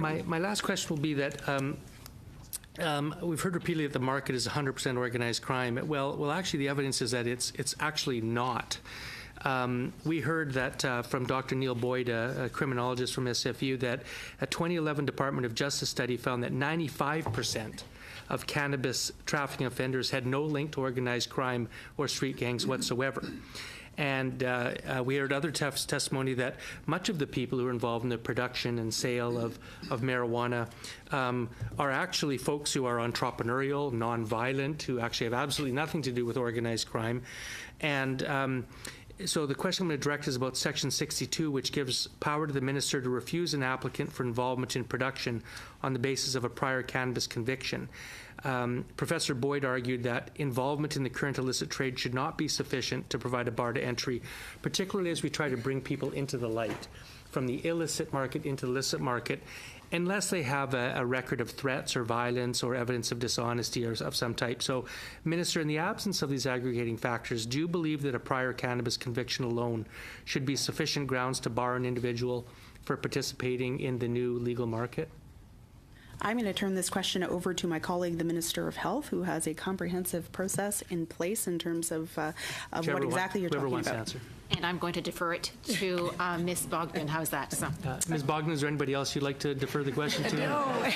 My last question will be that we've heard repeatedly that the market is 100% organized crime. Well, actually, the evidence is that it's actually not. We heard that from Dr. Neil Boyd, a criminologist from SFU, that a 2011 Department of Justice study found that 95% of cannabis trafficking offenders had no link to organized crime or street gangs whatsoever. And we heard other testimony that much of the people who are involved in the production and sale of marijuana are actually folks who are entrepreneurial, nonviolent, who actually have absolutely nothing to do with organized crime. And so the question I'm going to direct is about Section 62, which gives power to the minister to refuse an applicant for involvement in production on the basis of a prior cannabis conviction. Professor Boyd argued that involvement in the current illicit trade should not be sufficient to provide a bar to entry, particularly as we try to bring people into the light, from the illicit market into the licit market, unless they have a record of threats or violence or evidence of dishonesty or of some type. So, Minister, in the absence of these aggregating factors, do you believe that a prior cannabis conviction alone should be sufficient grounds to bar an individual for participating in the new legal market? I'm going to turn this question over to my colleague, the Minister of Health, who has a comprehensive process in place in terms of what exactly you're talking about. Answer. And I'm going to defer it to Ms. Bogdan. How's that? So. Ms. Bogdan, is there anybody else you'd like to defer the question to? No.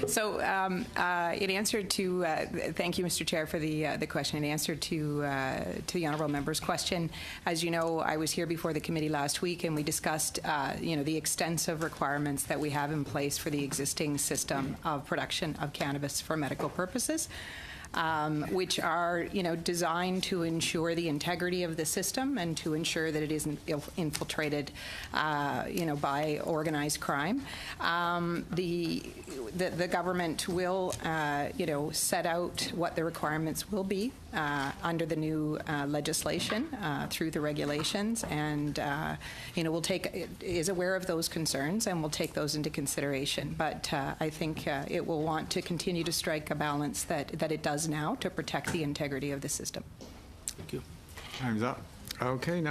So, in answer to, thank you, Mr. Chair, for the question. In answer to the honourable member's question, as you know, I was here before the committee last week, and we discussed, the extensive requirements that we have in place for the existing system of production of cannabis for medical purposes. Which are, designed to ensure the integrity of the system and to ensure that it isn't infiltrated, by organized crime. The government will, set out what the requirements will be under the new legislation through the regulations, and is aware of those concerns and will take those into consideration. But I think it will want to continue to strike a balance that it does now to protect the integrity of the system. Thank you. Time's up. Okay, now.